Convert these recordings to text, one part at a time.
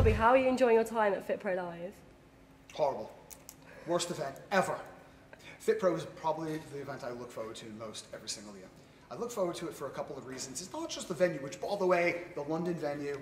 Bobby, how are you enjoying your time at Fitpro Live? Horrible. Worst event ever. Fitpro is probably the event I look forward to most every single year. I look forward to it for a couple of reasons. It's not just the venue, which, by the way, the London venue,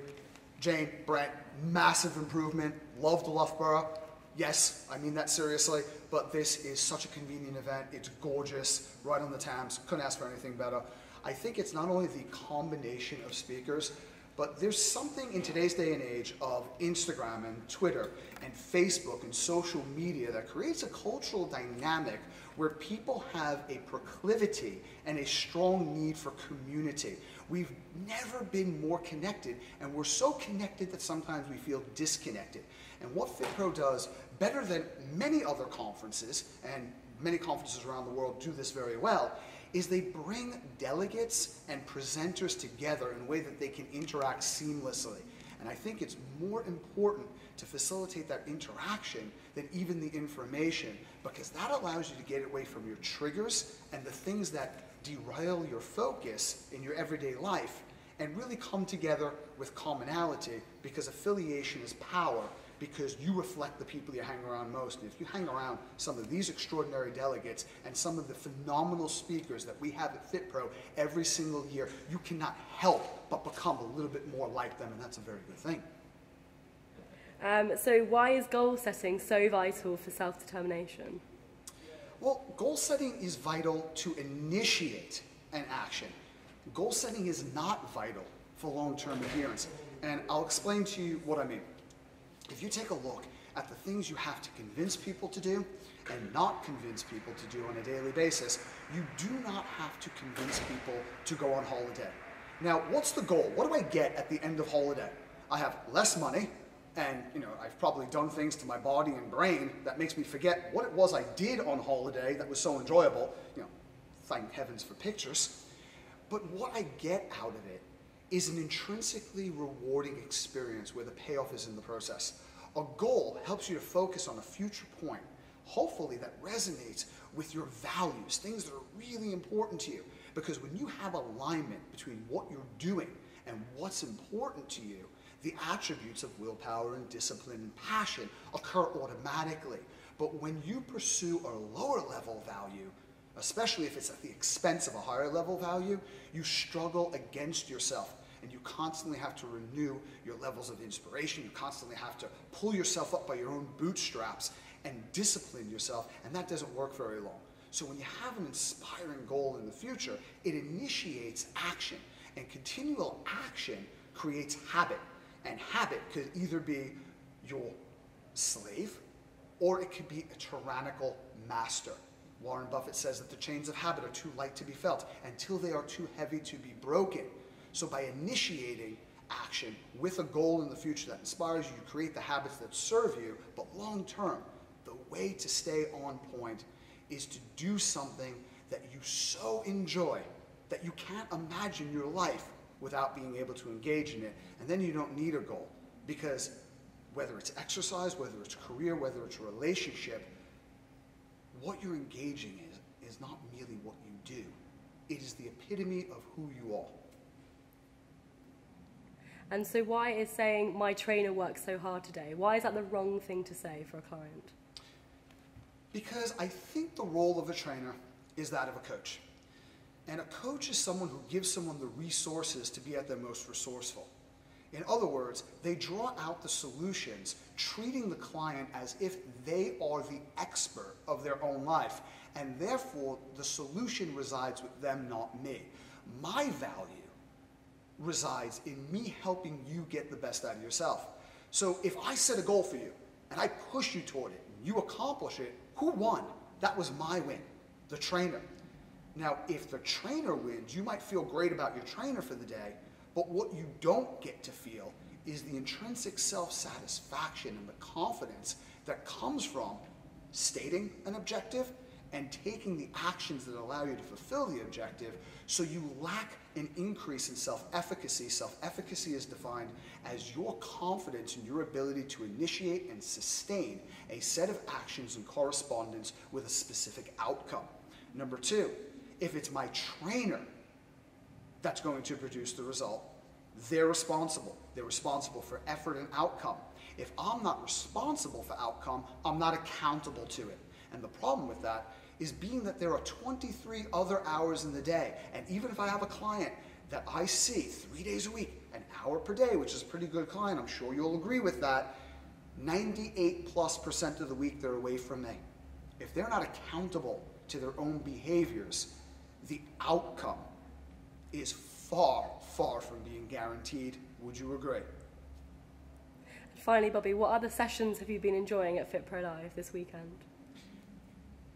Jane, Brent, massive improvement. Loved Loughborough. Yes, I mean that seriously, but this is such a convenient event. It's gorgeous, right on the Thames. Couldn't ask for anything better. I think it's not only the combination of speakers, but there's something in today's day and age of Instagram and Twitter and Facebook and social media that creates a cultural dynamic where people have a proclivity and a strong need for community. We've never been more connected, and we're so connected that sometimes we feel disconnected. And what Fitpro does better than many other conferences, and many conferences around the world do this very well, is they bring delegates and presenters together in a way that they can interact seamlessly. And I think it's more important to facilitate that interaction than even the information, because that allows you to get away from your triggers and the things that derail your focus in your everyday life and really come together with commonality, because affiliation is power, because you reflect the people you hang around most. And if you hang around some of these extraordinary delegates and some of the phenomenal speakers that we have at Fitpro every single year, you cannot help but become a little bit more like them, and that's a very good thing. So why is goal setting so vital for self-determination? Well, goal setting is vital to initiate an action. Goal setting is not vital for long-term adherence, and I'll explain to you what I mean. If you take a look at the things you have to convince people to do and not convince people to do on a daily basis, you do not have to convince people to go on holiday. Now, what's the goal? What do I get at the end of holiday? I have less money, and I've probably done things to my body and brain that makes me forget what it was I did on holiday that was so enjoyable. Thank heavens for pictures. But what I get out of it is an intrinsically rewarding experience where the payoff is in the process. A goal helps you to focus on a future point, hopefully that resonates with your values, things that are really important to you. Because when you have alignment between what you're doing and what's important to you, the attributes of willpower and discipline and passion occur automatically. But when you pursue a lower level value, especially if it's at the expense of a higher level value, you struggle against yourself. And you constantly have to renew your levels of inspiration. You constantly have to pull yourself up by your own bootstraps and discipline yourself, and that doesn't work very long. So when you have an inspiring goal in the future, it initiates action, and continual action creates habit. And habit could either be your slave, or it could be a tyrannical master. Warren Buffett says that the chains of habit are too light to be felt until they are too heavy to be broken. So by initiating action with a goal in the future that inspires you, you create the habits that serve you, but long term, the way to stay on point is to do something that you so enjoy that you can't imagine your life without being able to engage in it. And then you don't need a goal, because whether it's exercise, whether it's career, whether it's a relationship, what you're engaging in is not merely what you do. It is the epitome of who you are. And so why is saying, my trainer works so hard today, why is that the wrong thing to say for a client? Because I think the role of a trainer is that of a coach. And a coach is someone who gives someone the resources to be at their most resourceful. In other words, they draw out the solutions, treating the client as if they are the expert of their own life, and therefore the solution resides with them, not me. My value resides in me helping you get the best out of yourself. So if I set a goal for you and I push you toward it and you accomplish it, who won? That was my win, the trainer. Now, if the trainer wins, you might feel great about your trainer for the day, but what you don't get to feel is the intrinsic self-satisfaction and the confidence that comes from stating an objective and taking the actions that allow you to fulfill the objective, so you lack an increase in self-efficacy. Self-efficacy is defined as your confidence in your ability to initiate and sustain a set of actions in correspondence with a specific outcome. Number two, if it's my trainer that's going to produce the result, They're responsible. They're responsible for effort and outcome. If I'm not responsible for outcome, I'm not accountable to it. And the problem with that is being that there are 23 other hours in the day. And even if I have a client that I see 3 days a week, an hour per day, which is a pretty good client, I'm sure you'll agree with that, 98+% of the week they're away from me. If they're not accountable to their own behaviors, the outcome is far, far from being guaranteed. Would you agree? Finally, Bobby, what other sessions have you been enjoying at Fitpro Live this weekend?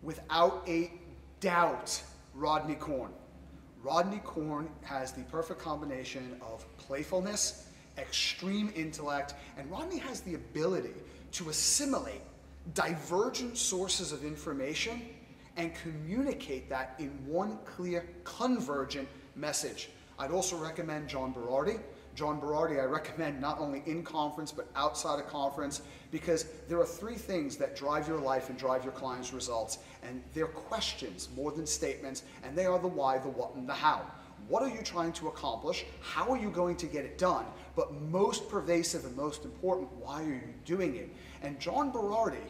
Without a doubt, Rodney Korn. Rodney Korn has the perfect combination of playfulness, extreme intellect, and Rodney has the ability to assimilate divergent sources of information and communicate that in one clear, convergent message. I'd also recommend John Berardi. John Berardi I recommend not only in conference but outside of conference, because there are 3 things that drive your life and drive your clients' results, and they're questions more than statements, and they are the why, the what, and the how. What are you trying to accomplish? How are you going to get it done? But most pervasive and most important, why are you doing it? And John Berardi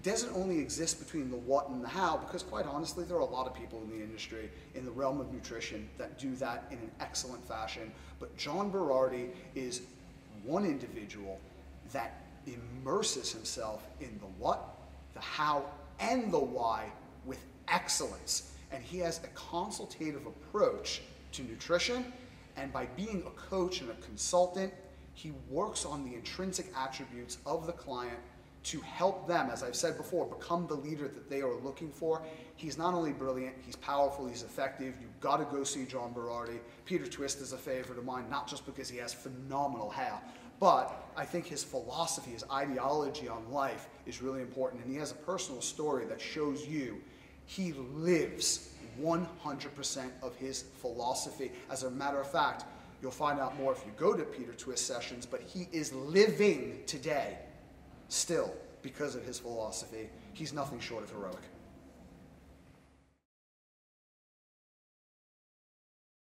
doesn't only exist between the what and the how, because quite honestly, there are a lot of people in the industry, in the realm of nutrition, that do that in an excellent fashion. But John Berardi is one individual that immerses himself in the what, the how, and the why with excellence. And he has a consultative approach to nutrition, and by being a coach and a consultant, he works on the intrinsic attributes of the client to help them, as I've said before, become the leader that they are looking for. He's not only brilliant, he's powerful, he's effective. You've got to go see John Berardi. Peter Twist is a favorite of mine, not just because he has phenomenal hair, but I think his philosophy, his ideology on life is really important. And he has a personal story that shows you he lives 100% of his philosophy. As a matter of fact, you'll find out more if you go to Peter Twist sessions, but he is living today still because of his philosophy. He's nothing short of heroic.